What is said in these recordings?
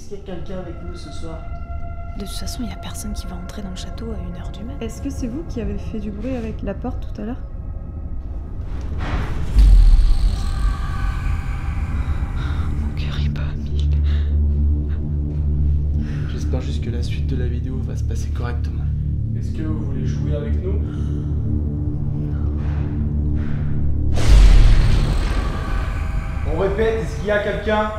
Est-ce qu'il y a quelqu'un avec nous ce soir? De toute façon, il n'y a personne qui va entrer dans le château à 1h du mat. Est-ce que c'est vous qui avez fait du bruit avec la porte tout à l'heure? Mon cœur est pas à 1000. J'espère juste que la suite de la vidéo va se passer correctement. Est-ce que vous voulez jouer avec nous? On répète, est-ce qu'il y a quelqu'un?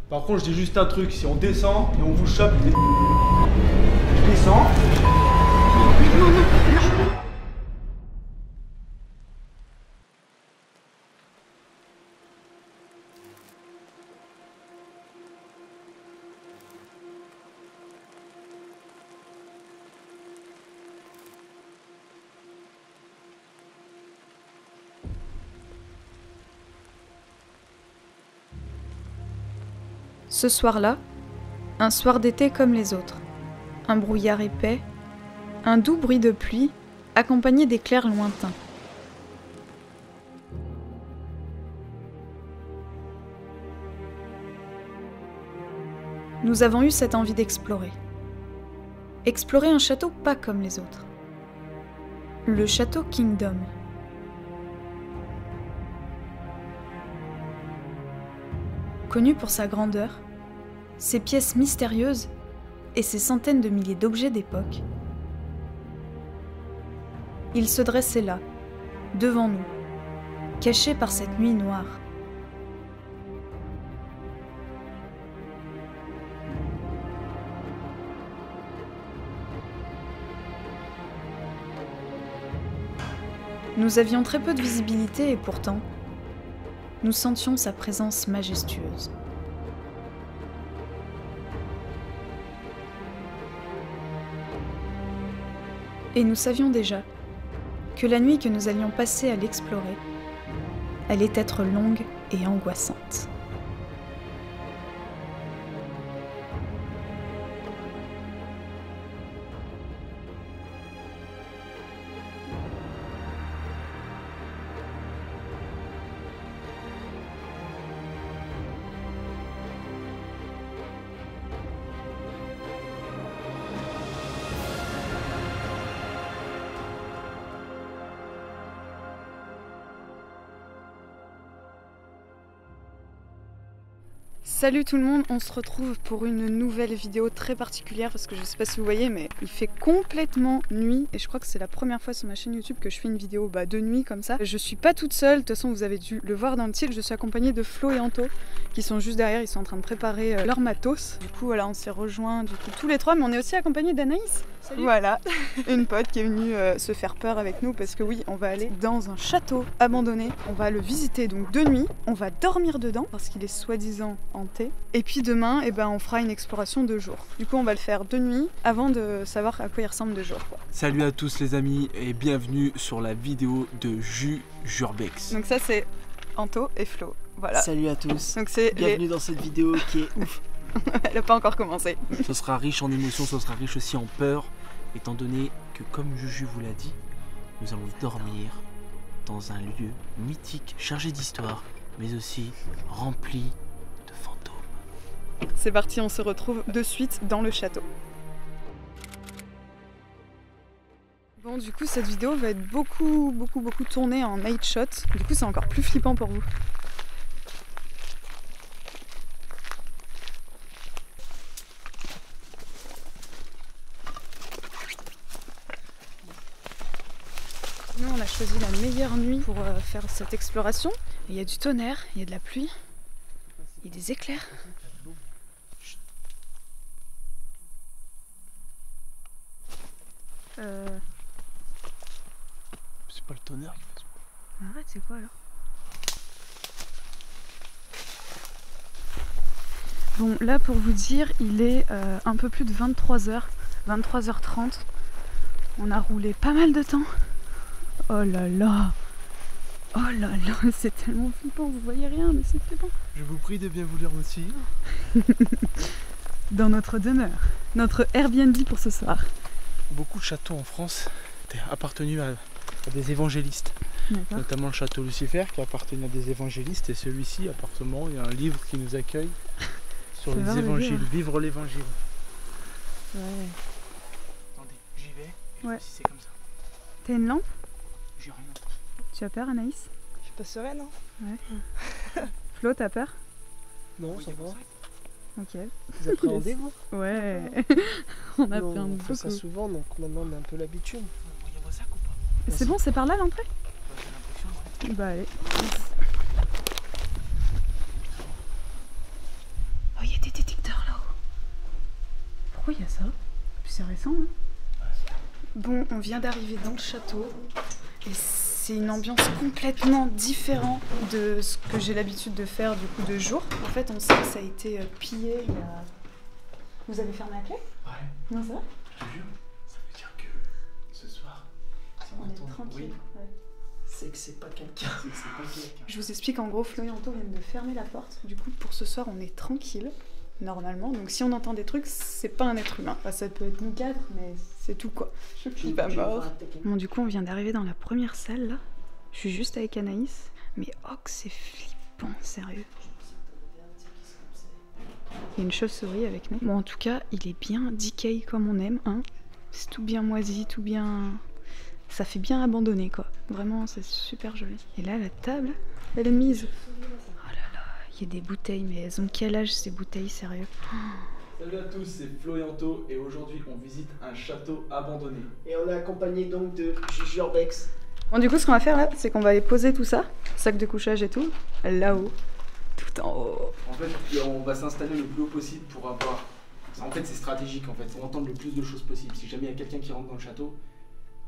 Par contre, je dis juste un truc, si on descend et on vous chope, je descends. Ce soir-là, un soir d'été comme les autres, un brouillard épais, un doux bruit de pluie, accompagné d'éclairs lointains. Nous avons eu cette envie d'explorer. Explorer un château pas comme les autres. Le château Kingdom. Connu pour sa grandeur, ses pièces mystérieuses et ses centaines de milliers d'objets d'époque, il se dressait là, devant nous, caché par cette nuit noire. Nous avions très peu de visibilité et pourtant, nous sentions sa présence majestueuse. Et nous savions déjà que la nuit que nous allions passer à l'explorer allait être longue et angoissante. Salut tout le monde, on se retrouve pour une nouvelle vidéo très particulière parce que je sais pas si vous voyez mais il fait complètement nuit et je crois que c'est la première fois sur ma chaîne YouTube que je fais une vidéo de nuit comme ça. Je suis pas toute seule, de toute façon vous avez dû le voir dans le titre, je suis accompagnée de Flo et Anto qui sont juste derrière, ils sont en train de préparer leur matos. Du coup voilà, on s'est rejoints tous les trois mais on est aussi accompagnés d'Anaïs. Salut. Voilà, une pote qui est venue se faire peur avec nous parce que oui, on va aller dans un château abandonné, on va le visiter donc de nuit, on va dormir dedans parce qu'il est soi-disant hanté. Et puis demain, on fera une exploration de jour. Du coup, on va le faire de nuit avant de savoir à quoi il ressemble de jour. Salut à tous les amis et bienvenue sur la vidéo de Jurbex. Donc ça c'est Anto et Flo. Voilà. Salut à tous. Donc c'est bienvenue dans cette vidéo qui est ouf. Elle n'a pas encore commencé. Ce sera riche en émotions, ce sera riche aussi en peur, étant donné que comme Juju vous l'a dit, nous allons dormir dans un lieu mythique, chargé d'histoire, mais aussi rempli de fantômes. C'est parti, on se retrouve de suite dans le château. Bon, du coup, cette vidéo va être beaucoup tournée en night shot. Du coup, c'est encore plus flippant pour vous. Nous, on a choisi la meilleure nuit pour faire cette exploration. Il y a du tonnerre, il y a de la pluie, il y a des éclairs. C'est pas le tonnerre. Arrête, c'est quoi alors? Bon, là pour vous dire, il est un peu plus de 23h, 23h30. On a roulé pas mal de temps. Oh là là! Oh là là, c'est tellement flippant, vous voyez rien, mais c'est flippant. Je vous prie de bien vouloir me suivre. Dans notre demeure, notre Airbnb pour ce soir. Beaucoup de châteaux en France étaient appartenus à des évangélistes. D'accord. notamment le château Lucifer qui appartenait à des évangélistes, et celui-ci, appartement, il y a un livre qui nous accueille sur Faut les voir le évangiles, livre. vivre l'évangile. Ouais. Attendez, j'y vais. Et Ouais. si c'est comme ça, T'as une lampe? j'ai rien. Tu as peur, Anaïs? Je suis pas sereine, hein. Flo, t'as peur? Non, ça va. Ok. Vous appréhendez, vous? Ouais. On Nous, appréhende on fait ça beaucoup. souvent, donc maintenant on a un peu l'habitude. Vous voyez vos sacs ou pas? C'est bon, c'est par là l'entrée? J'ai l'impression, ouais. Bah allez. Oh, il y a des détecteurs là-haut. Pourquoi il y a ça? Puis c'est récent, hein? Bon, on vient d'arriver dans le château et c'est une ambiance complètement différente de ce que j'ai l'habitude de faire du coup de jour. En fait, on sait que ça a été pillé il y a... Vous avez fermé la clé? Ouais, Non, ça va? je te jure. Ça veut dire que ce soir, si On est tranquille. Ouais. C'est que c'est pas quelqu'un. c'est que c'est pas quelqu'un. Je vous explique, en gros, Flo et Anto viennent de fermer la porte. Du coup, pour ce soir, on est tranquille, normalement. Donc si on entend des trucs, c'est pas un être humain. Enfin, ça peut être nous quatre, mais c'est tout, quoi. Je suis pas mort. Bon, du coup, on vient d'arriver dans la première salle, là. Je suis juste avec Anaïs. Mais oh, que c'est flippant, sérieux. Il y a une chauve-souris avec nous. Bon, en tout cas, il est bien decay comme on aime, hein. C'est tout bien moisi, tout bien... Ça fait bien abandonné, quoi. Vraiment, c'est super joli. Et là, la table, elle est mise. Oh là là, il y a des bouteilles, mais elles ont quel âge, ces bouteilles, sérieux? Salut à tous, c'est Flo et Anto et aujourd'hui on visite un château abandonné. Et on est accompagné donc de Juju Urbex. Bon, du coup, ce qu'on va faire, là, c'est qu'on va aller poser tout ça, sac de couchage et tout, là-haut. Tout en haut. En fait, on va s'installer le plus haut possible pour avoir... En fait, c'est stratégique en fait, pour entendre le plus de choses possible. Si jamais il y a quelqu'un qui rentre dans le château,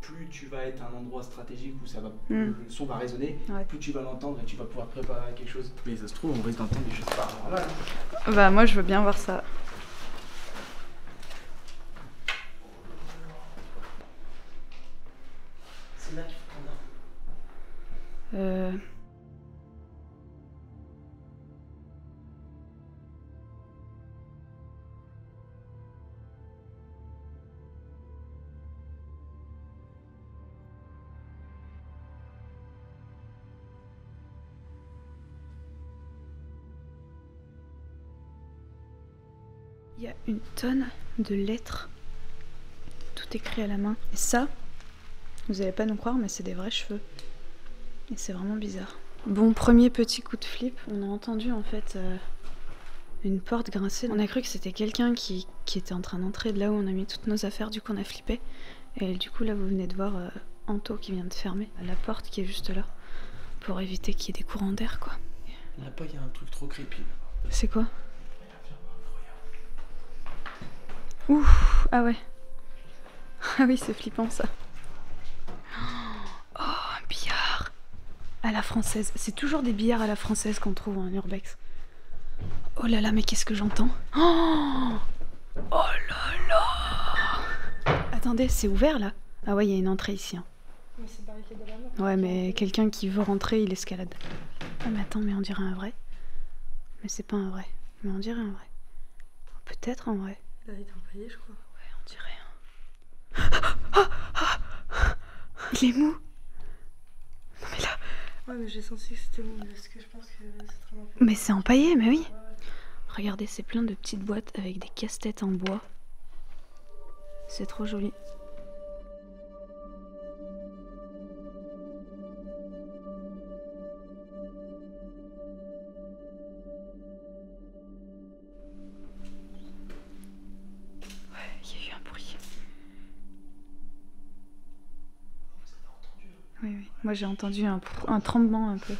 plus tu vas être à un endroit stratégique où ça va, le son va résonner, Ouais. plus tu vas l'entendre et tu vas pouvoir préparer quelque chose. Mais ça se trouve, on risque d'entendre des choses pas normales. Bah, moi, je veux bien voir ça. C'est là qu'il faut qu'on a. Il y a une tonne de lettres, tout écrit à la main. Et ça, vous allez pas nous croire, mais c'est des vrais cheveux. Et c'est vraiment bizarre. Bon, premier petit coup de flip, on a entendu en fait une porte grincer. On a cru que c'était quelqu'un qui était en train d'entrer de là où on a mis toutes nos affaires, du coup on a flippé. Et du coup là vous venez de voir Anto qui vient de fermer la porte qui est juste là, pour éviter qu'il y ait des courants d'air, quoi. Là-bas, il y a un truc trop creepy. C'est quoi? Ouf, ah ouais. Ah oui, c'est flippant ça. Oh, un billard à la française. C'est toujours des billards à la française qu'on trouve en urbex. Oh là là, mais qu'est-ce que j'entends? Oh, oh là là. Attendez, c'est ouvert là? Ah ouais, il y a une entrée ici. Hein. Mais c'est barricade à la main. Ouais, mais quelqu'un qui veut rentrer, il escalade. Ah mais attends, mais on dirait un vrai. Mais c'est pas un vrai. Mais on dirait un vrai. Peut-être un vrai. Là, il est empaillé, je crois. Ouais, on dirait un... Il est mou. Non mais là... Ouais, mais j'ai senti que c'était mou, parce que je pense que c'est très empaillé. Mais c'est empaillé, mais oui. Regardez, c'est plein de petites boîtes avec des casse-têtes en bois. C'est trop joli. Ouais, il y a eu un bruit. Oui, oui. Moi j'ai entendu un tremblement un peu.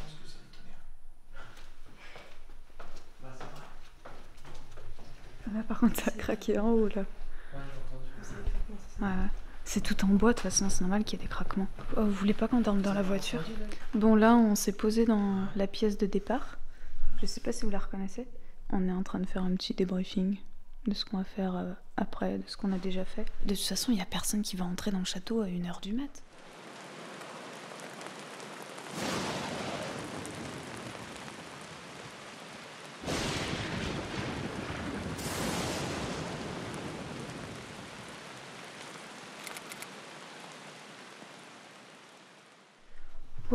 Là par contre ça a craqué en haut là. Ouais, ouais. C'est tout en bois de toute façon, c'est normal qu'il y ait des craquements. Oh, vous voulez pas qu'on dorme dans la voiture? Bon là on s'est posé dans la pièce de départ. Je sais pas si vous la reconnaissez. On est en train de faire un petit débriefing de ce qu'on va faire après, de ce qu'on a déjà fait. De toute façon il y a personne qui va entrer dans le château à 1h du mat'.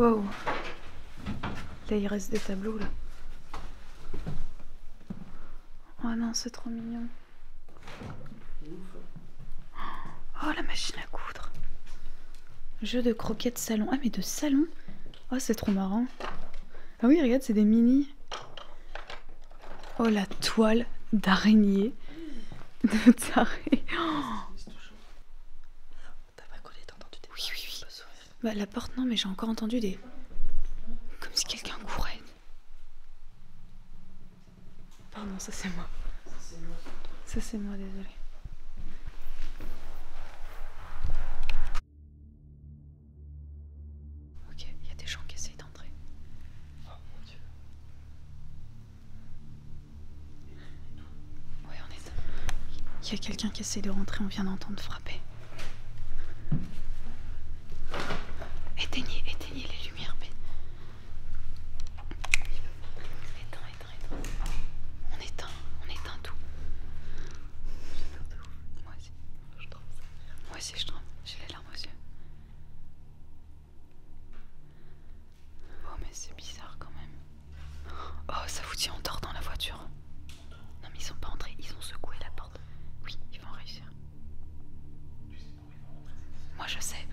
Wow. Là, il reste des tableaux, là. Oh non, c'est trop mignon. Oh, la machine à coudre. Jeu de croquettes salon. Ah, mais de salon? Oh, c'est trop marrant. Ah oui, regarde, c'est des mini. Oh, la toile d'araignée. De taré. Oh. T'as pas collé, t'as entendu des... Oui, oui, oui. Bah, la porte, non, mais j'ai encore entendu des... Comme si quelqu'un courait. Pardon, ça c'est moi. Ça c'est moi, désolé. Ok, il y a des gens qui essayent d'entrer. Oh mon Dieu. Ouais, on est... Il y a quelqu'un qui essaye de rentrer, on vient d'entendre frapper. Éteignez les lumières. Éteins. On éteint tout. Moi aussi. Moi aussi, je tremble. J'ai les larmes aux yeux. Oh, mais c'est bizarre quand même. Oh, ça vous tient en tort dans la voiture. Non, mais ils sont pas entrés, ils ont secoué la porte. Oui, ils vont réussir. Moi, je sais,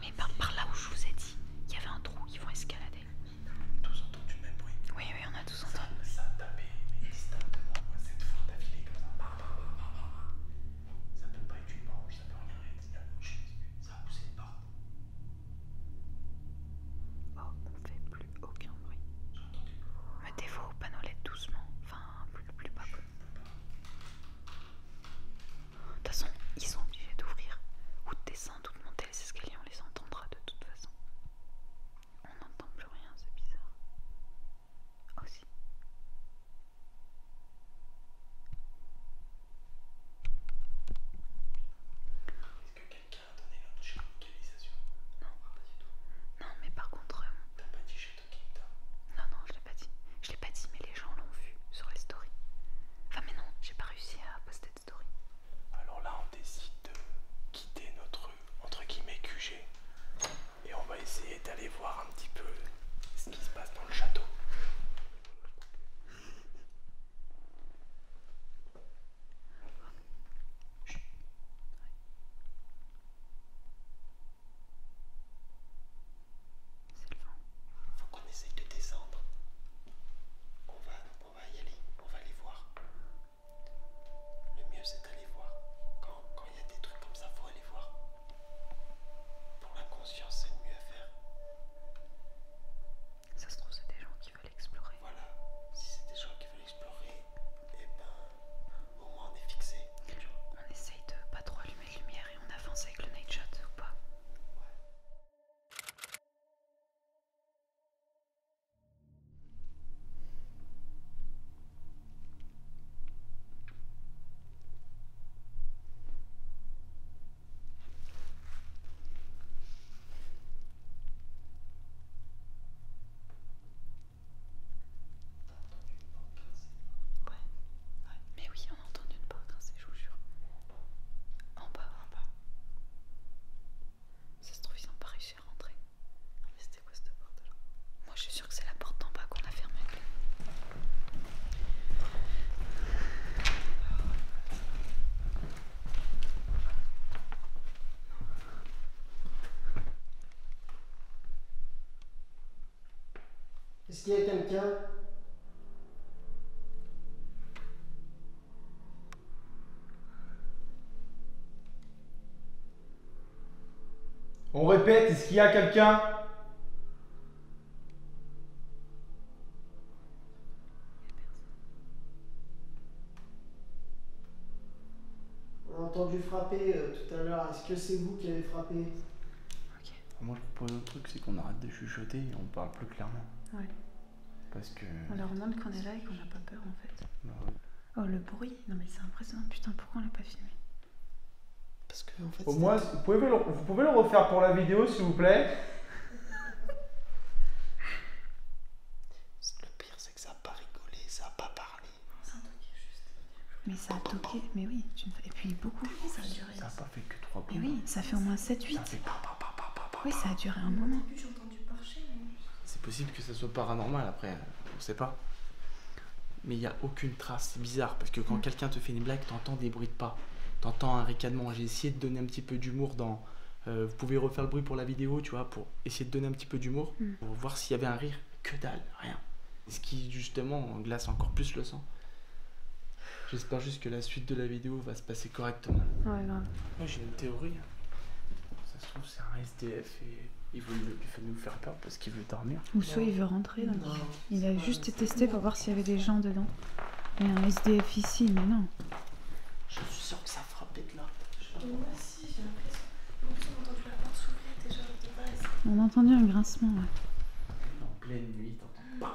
mais par là où je vous ai dit, il y avait un trou, ils vont escalader. Tous entendu le même bruit. Oui, on a tous entendu. Ça a tapé, mais distinctement, moi, cette fois d'affilée comme ça. Ça peut pas être une branche, ça peut rien être. Ça a poussé une porte. Oh, on fait plus aucun bruit. J'ai entendu. Mettez-vous au panneau LED doucement. Enfin, plus bas. De toute façon, ils sont obligés d'ouvrir ou de descendre ou de monter les escaliers, on les entendra de toute façon. On n'entend plus rien, c'est bizarre. Aussi. Est-ce que quelqu'un a donné notre géolocalisation? Non. Pas du tout. Non, mais par contre, T'as pas dit Château Kingdom? non, je l'ai pas dit. Je l'ai pas dit, mais les gens l'ont vu sur les stories. Enfin, mais non, j'ai pas réussi à poster de story. Alors là, on décide de quitter notre, entre guillemets, QG. Et on va essayer d'aller voir un petit peu ce qui se passe dans le château. C'est le vent. Faut qu'on essaye de descendre. On va y aller, on va aller voir. Le mieux c'est d'aller voir. Quand il y a des trucs comme ça, faut aller voir. Pour la conscience, c'est le mieux à faire. Ça se trouve, c'est des gens qui veulent explorer. Voilà, si c'est des gens qui veulent explorer, et ben au moins on est fixé. On essaye de pas trop allumer de lumière et on avance avec le night shot ou pas. Mais oui, on a entendu une porte grincer, je vous jure. En bas. Ça se trouve, ils ont pas réussi à rentrer. Mais c'était quoi cette porte là? Moi, je suis sûre que c'est la porte d'en bas qu'on a fermée. Est-ce qu'il y a quelqu'un? On répète, est-ce qu'il y a quelqu'un? On a entendu frapper tout à l'heure. Est-ce que c'est vous qui avez frappé? Ok. Moi je propose un truc, c'est qu'on arrête de chuchoter et on parle plus clairement. Ouais. Parce que... On leur montre qu'on est là et qu'on n'a pas peur en fait. Bah ouais. Oh, le bruit. Non, mais c'est impressionnant. Putain, pourquoi on l'a pas filmé? Parce que en fait. Au moins, vous pouvez le refaire pour la vidéo, s'il vous plaît. Le pire c'est que ça a pas rigolé, ça a pas parlé. Mais ça a toqué. Mais oui. Et puis beaucoup. Ça a duré. Ça a pas fait que 3 Mais oui, ça fait au moins 7-8. Ça fait Oui, ça a duré un moment. J'ai entendu par C'est possible que ça soit paranormal après, on sait pas. Mais il n'y a aucune trace, c'est bizarre, parce que quand quelqu'un te fait une blague, t'entends des bruits de pas, t'entends un ricanement. J'ai essayé de donner un petit peu d'humour dans... vous pouvez refaire le bruit pour la vidéo, tu vois, pour essayer de donner un petit peu d'humour, pour voir s'il y avait un rire. Que dalle, rien. Ce qui, justement, glace encore plus le sang. J'espère juste que la suite de la vidéo va se passer correctement. Ouais, grave. Moi, j'ai une théorie. Ça se trouve, c'est un SDF et il veut nous faire peur parce qu'il veut dormir. Ou soit il veut rentrer là. Non. Il a juste testé pour voir s'il y avait des gens dedans. Il y a un SDF ici, mais non. Je suis sûr que ça frappait de là. Moi aussi, j'ai l'impression. En plus, on a entendu la porte s'ouvrir déjà de base. On a entendu un grincement, ouais. En pleine nuit, t'entends.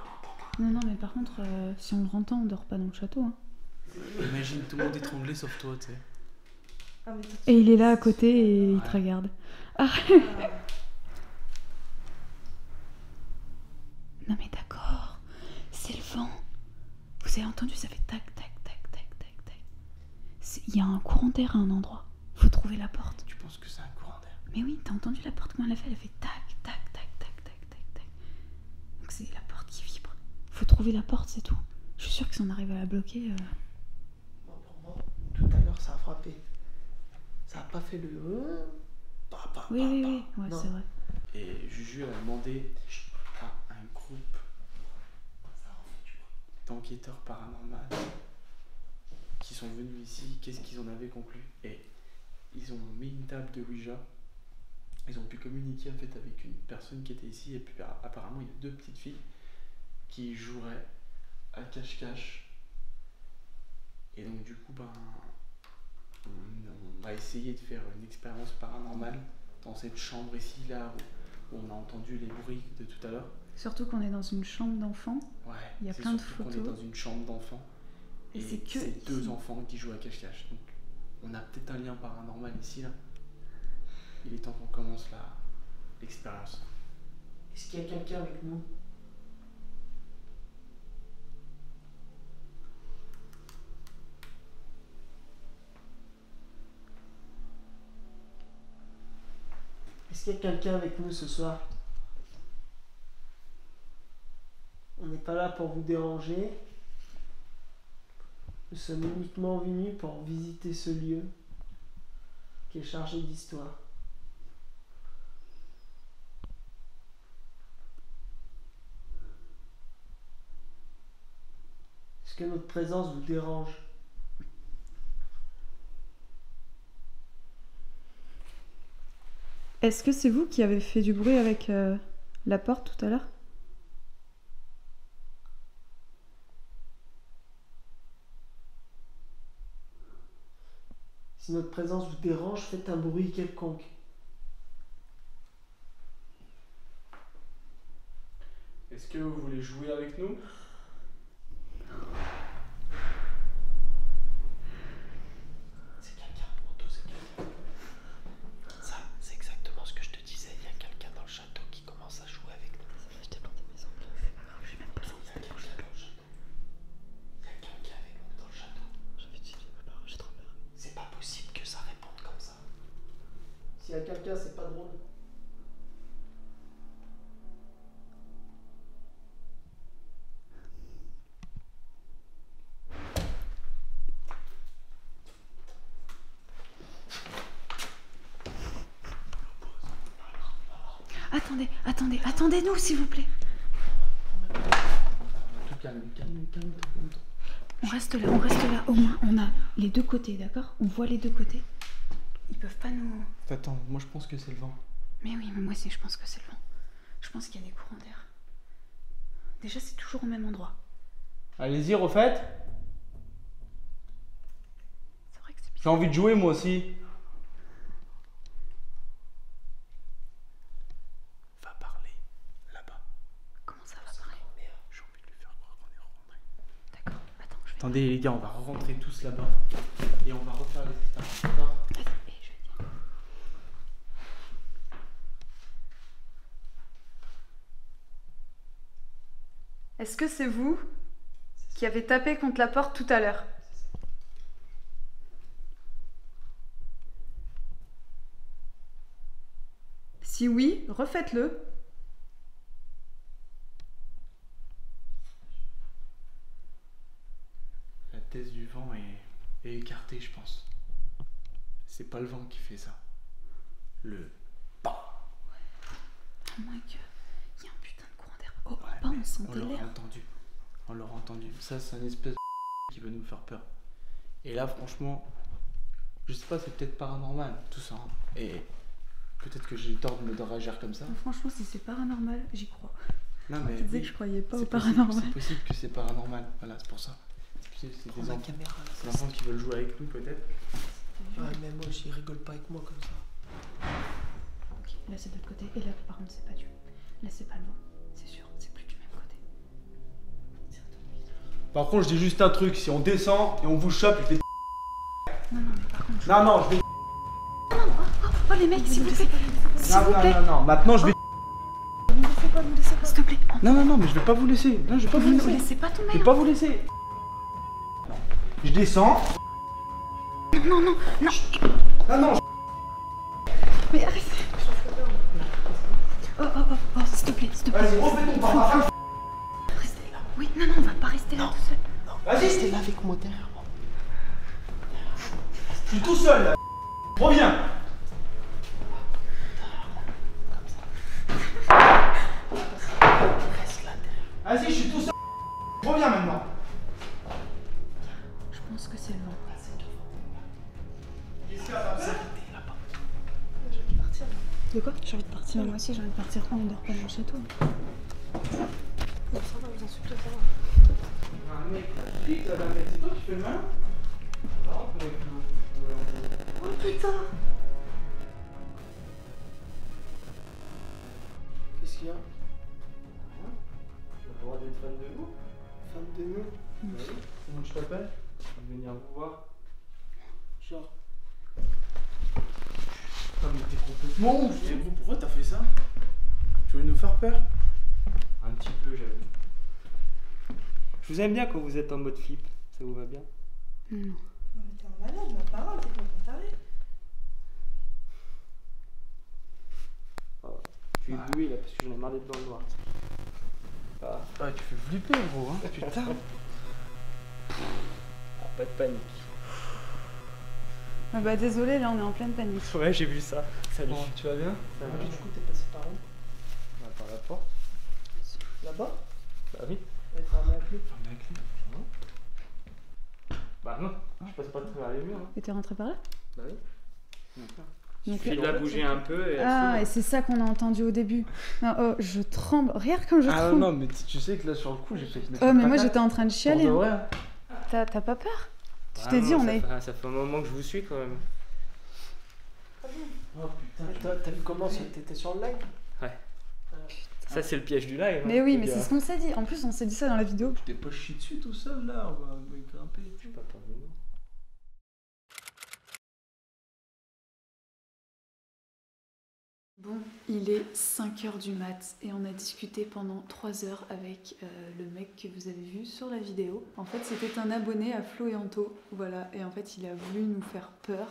Non, non, mais par contre, si on le entend, on dort pas dans le château. Hein. Imagine tout le monde étranglé sauf toi, tu sais. Ah, mais toi, Et il est là à côté et il te regarde. Non mais d'accord, c'est le vent. Vous avez entendu, ça fait tac, tac, tac, tac, tac, tac. Il y a un courant d'air à un endroit. Faut trouver la porte. Tu penses que c'est un courant d'air? Mais oui, t'as entendu la porte, comment elle a fait? Elle a fait tac, tac, tac, tac, tac, tac, tac. Donc c'est la porte qui vibre. Faut trouver la porte, c'est tout. Je suis sûre que si on arrive à la bloquer... Moi, pour moi, tout à l'heure, ça a frappé. Ça a pas fait le... Oui, oui, oui, ouais, Non. c'est vrai. Et Juju a demandé à un groupe d'enquêteurs paranormaux qui sont venus ici, qu'est-ce qu'ils en avaient conclu. Et ils ont mis une table de Ouija. Ils ont pu communiquer en fait avec une personne qui était ici. Et puis apparemment, il y a deux petites filles qui joueraient à cache-cache. Et donc du coup, on va essayer de faire une expérience paranormale dans cette chambre ici, là, où on a entendu les bruits de tout à l'heure. Surtout qu'on est dans une chambre d'enfants. Ouais, Il y a c'est plein de surtout qu'on photos. est dans une chambre d'enfants. Et Et c'est que c'est deux ici. enfants qui jouent à cache-cache. Donc on a peut-être un lien paranormal ici, là. Il est temps qu'on commence l'expérience. Est-ce qu'il y a quelqu'un avec nous? Est-ce qu'il y a quelqu'un avec nous ce soir? On n'est pas là pour vous déranger. Nous sommes uniquement venus pour visiter ce lieu qui est chargé d'histoire. Est-ce que notre présence vous dérange? Est-ce que c'est vous qui avez fait du bruit avec la porte tout à l'heure? Si notre présence vous dérange, faites un bruit quelconque. Est-ce que vous voulez jouer avec nous? C'est quelqu'un, Manteau, c'est quelqu'un. Ça, c'est exactement ce que je te disais. Il y a quelqu'un dans le château qui commence à jouer avec nous. Je t'ai planté mes ongles. Je vais même pas. Il y a quelqu'un dans le château. Il y a quelqu'un qui est avec nous dans le château. Je vais utiliser ma parole, j'ai trop peur. C'est pas possible que ça réponde comme ça. S'il y a quelqu'un, c'est pas drôle. Attendez-nous s'il vous plaît. Tout calme-toi. On reste là. Au moins, on a les deux côtés, d'accord? On voit les deux côtés. Ils peuvent pas nous... Attends, moi je pense que c'est le vent. Mais oui, mais moi aussi je pense que c'est le vent. Je pense qu'il y a des courants d'air. Déjà, c'est toujours au même endroit. Allez-y, refaites. C'est vrai que c'est bizarre. J'ai envie de jouer moi aussi. Va parler là-bas. Comment ça va parler? J'ai envie de lui faire croire qu'on est rentré. D'accord, attends, je vais... Attendez les gars, on va rentrer tous là-bas. Et on va refaire l'expérience. D'accord? Vas-y, et je vais dire. Est-ce que c'est vous qui avez tapé contre la porte tout à l'heure? Si oui, refaites-le. rentrer, je pense. C'est pas le vent qui fait ça. Le pas. Oh my god, il y a un putain de courant d'air. Oh, Ouais, pas mais on sentait on l'aura l'air. entendu. On l'aura entendu. Ça, c'est un espèce de qui veut nous faire peur. Et là, franchement, je sais pas, c'est peut-être paranormal, tout ça. Hein. Et peut-être que j'ai tort de me réagir comme ça. Franchement, si c'est paranormal, j'y crois. Non, mais Je disais oui, que je croyais pas au c'est possible, paranormal. c'est possible que c'est paranormal. Voilà, c'est pour ça. C'est Prends des ma enfants, caméra là. des enfants qui veulent jouer avec nous, peut-être. Ouais, mais moi, j'y rigole pas avec moi comme ça. Ok, là c'est de l'autre côté. Et là, par contre, c'est pas du. Là, c'est pas le vent. C'est sûr, c'est plus du même côté. Par contre, je dis juste un truc, si on descend et on vous chope, je vais. Non, non, mais par contre. Non, non, je vais. Oh, les mecs, s'il vous plaît. S'il vous plaît. Non, maintenant je vais. Ne me laissez pas, ne me laissez pas. S'il te plaît. Non, non, non, mais je vais pas vous laisser. Non, je vais pas vous Vous ne laisser. laissez pas tomber. Je vais pas vous laisser. Je descends. Non, non, non. Non, non, Mais arrêtez. Oh, oh, oh, oh, s'il te plaît, s'il te plaît. vas-y, refais ton pas. Restez là. Oui, non, non, on va pas rester là tout seul. Vas-y, Restez là avec moi derrière moi. je suis tout seul là. Reviens. Reste là derrière. Vas-y, je suis tout seul. Reviens maintenant. Je pense que c'est le vent. Qu'est-ce qu'il y a, t'as peur? J'ai envie de partir. De quoi? J'ai envie de partir. Moi aussi, j'ai envie de partir. Oh, on dort pas dans le château. Bon, ça va, vous en supplie, ça va. Ah, mec, vite, là, mec, c'est toi qui fais le malin? Non, mec, Oh putain! Qu'est-ce qu'il y a? on a le droit d'être fan de nous. Fan de nous? Bah oui, comment je t'appelle? Je vais venir vous voir. Genre. Ah, mais t'es complètement ouf! Et vous, pourquoi t'as fait ça? Tu veux nous faire peur? Un petit peu, j'avoue. Je vous aime bien quand vous êtes en mode flip, ça vous va bien? Non. Non, mais t'es un malade, ma parole, t'es complètement taré. Je suis ébloui là parce que j'en ai marre d'être dans le noir. Ah, Ah, tu fais flipper, gros, hein? Putain! pas de panique. Ah bah désolé, là on est en pleine panique. Ouais, j'ai vu ça. Salut. Bon, tu vas bien? Ça va. Du coup, t'es passé par où? On va par la porte. Là-bas? Bah oui. Elle est fermée à clé. Fermez la clé. Bah non, je passe pas de travers les murs. Hein. Et t'es rentré par là? Bah oui. Il Donc, suffit de la bouger un peu et elle Ah, s'ouvre. et c'est ça qu'on a entendu au début. Non, oh, je tremble. Regarde comme je Ah tremble. non, mais tu sais que là, sur le coup, j'ai fait. Oh, mais moi j'étais en train de chialer. Pour de hein. vrai. T'as pas peur? Tu Ah t'es non, dit, on ça est. ça fait un moment que je vous suis quand même. Oh putain, T'as vu comment t'étais sur le live? Ça, c'est le piège du live. Mais hein, oui, les mais gars. c'est ce qu'on s'est dit. En plus, on s'est dit ça dans la vidéo. tu t'es pas chié dessus tout seul là, on va grimper. J'ai pas peur de nous. Bon, il est 5h du mat et on a discuté pendant 3 heures avec le mec que vous avez vu sur la vidéo. En fait, c'était un abonné à Flo et Anto, voilà, et en fait, il a voulu nous faire peur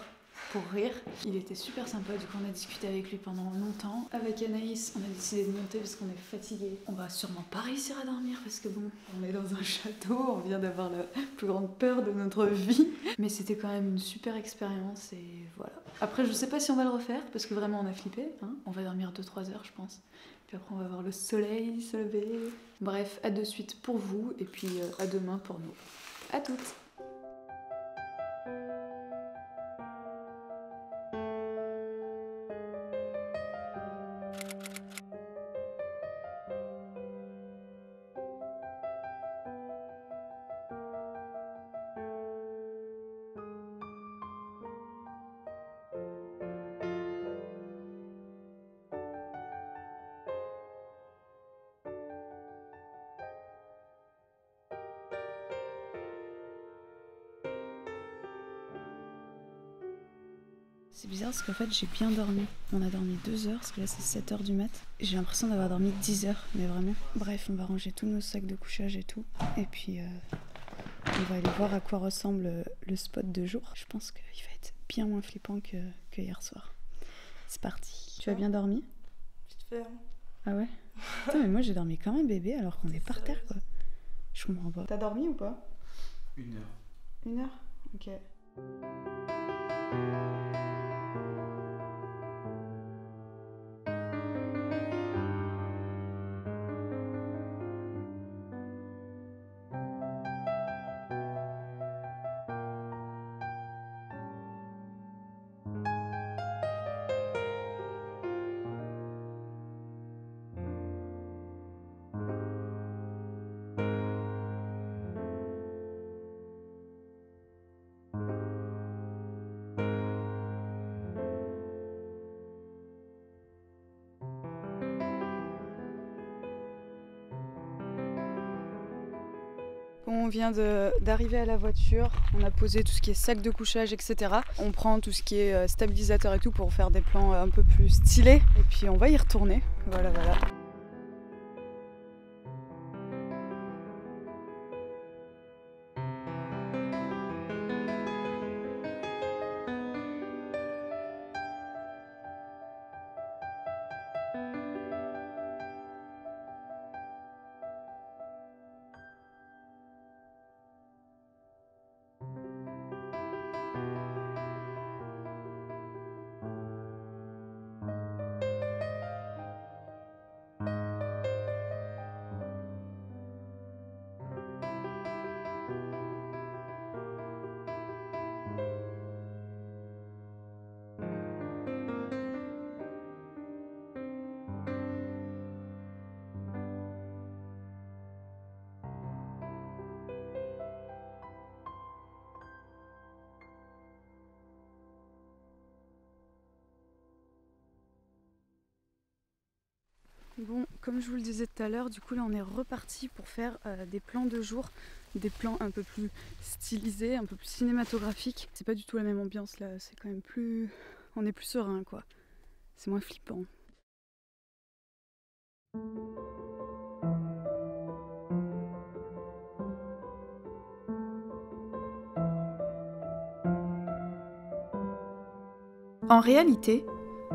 pour rire. Il était super sympa, du coup on a discuté avec lui pendant longtemps. Avec Anaïs, on a décidé de monter parce qu'on est fatigué. On va sûrement pas réussir à dormir parce que bon, on est dans un château, on vient d'avoir la plus grande peur de notre vie. Mais c'était quand même une super expérience et voilà. Après, je sais pas si on va le refaire parce que vraiment on a flippé. Hein. On va dormir 2-3 heures, je pense. Puis après, on va voir le soleil se lever. Bref, à de suite pour vous et puis à demain pour nous. À toutes! C'est bizarre parce qu'en fait j'ai bien dormi. On a dormi 2 heures parce que là c'est 7h du mat. J'ai l'impression d'avoir dormi 10 heures, mais vraiment. Bref, on va ranger tous nos sacs de couchage et tout. Et puis on va aller voir à quoi ressemble le spot de jour. Je pense qu'il va être bien moins flippant que hier soir. C'est parti. Tu as bien dormi? Vite fait, hein. Ah ouais? Putain, mais moi j'ai dormi comme un bébé alors qu'on est par terre quoi. Je comprends pas. T'as dormi ou pas? 1 heure. 1 heure? Ok. On vient d'arriver à la voiture, on a posé tout ce qui est sac de couchage, etc. On prend tout ce qui est stabilisateur et tout pour faire des plans un peu plus stylés. Et puis on va y retourner. Voilà, voilà. Bon, comme je vous le disais tout à l'heure, du coup là on est reparti pour faire des plans de jour, des plans un peu plus stylisés, un peu plus cinématographiques. C'est pas du tout la même ambiance là, c'est quand même plus... on est plus serein quoi, c'est moins flippant. En réalité,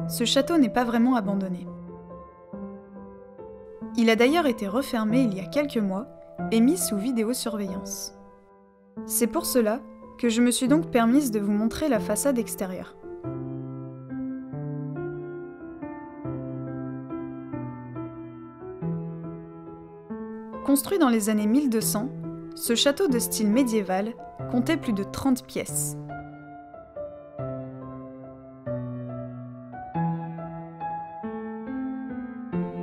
ce château n'est pas vraiment abandonné. Il a d'ailleurs été refermé il y a quelques mois et mis sous vidéosurveillance. C'est pour cela que je me suis donc permise de vous montrer la façade extérieure. Construit dans les années 1200, ce château de style médiéval comptait plus de 30 pièces.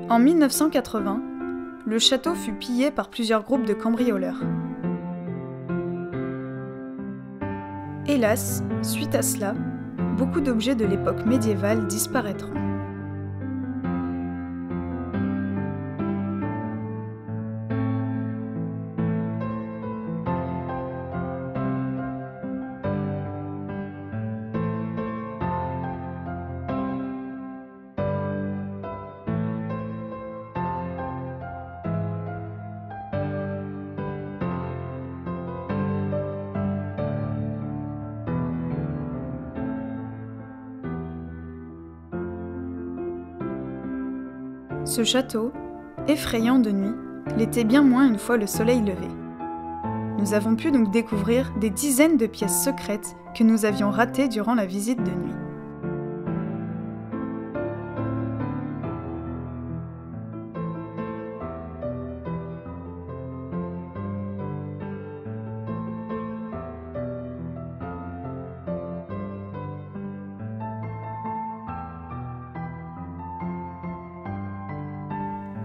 En 1980, le château fut pillé par plusieurs groupes de cambrioleurs. Hélas, suite à cela, beaucoup d'objets de l'époque médiévale disparaîtront. Ce château, effrayant de nuit, l'était bien moins une fois le soleil levé. Nous avons pu donc découvrir des dizaines de pièces secrètes que nous avions ratées durant la visite de nuit.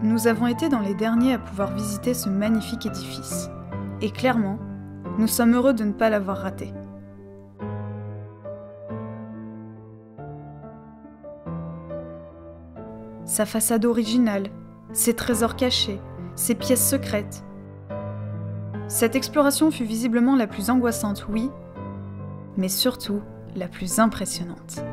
Nous avons été dans les derniers à pouvoir visiter ce magnifique édifice. Et clairement, nous sommes heureux de ne pas l'avoir raté. Sa façade originale, ses trésors cachés, ses pièces secrètes. Cette exploration fut visiblement la plus angoissante, oui, mais surtout la plus impressionnante.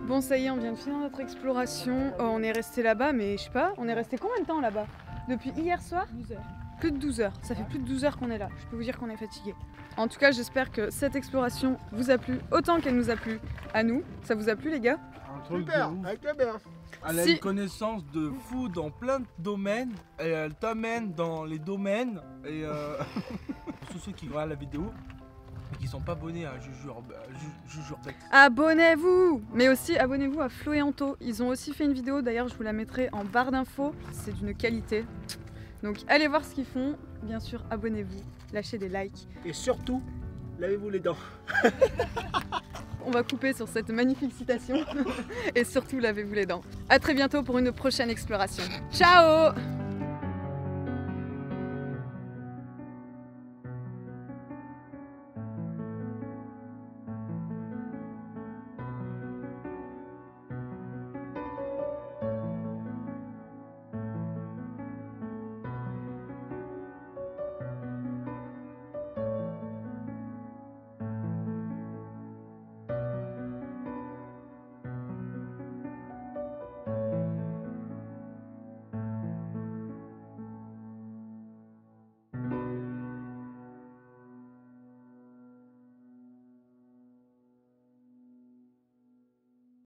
Bon, ça y est, on vient de finir notre exploration. On est resté là-bas, mais je sais pas, on est resté combien de temps là-bas? Depuis hier soir? 12 heures. Plus de 12 heures. Ça fait plus de 12 heures qu'on est là. Je peux vous dire qu'on est fatigué. En tout cas, j'espère que cette exploration vous a plu autant qu'elle nous a plu à nous. Ça vous a plu, les gars? Super, avec la berce. Elle a une connaissance de fou dans plein de domaines et elle t'amène dans les domaines et pour tous ceux qui regardent la vidéo et qui sont pas abonnés à Jujurbex. Abonnez-vous! Mais aussi abonnez-vous à Flo et Anto. Ils ont aussi fait une vidéo, d'ailleurs je vous la mettrai en barre d'infos. C'est d'une qualité. Donc allez voir ce qu'ils font. Bien sûr, abonnez-vous, lâchez des likes. Et surtout, lavez-vous les dents. On va couper sur cette magnifique citation. Et surtout, lavez-vous les dents. A très bientôt pour une prochaine exploration. Ciao!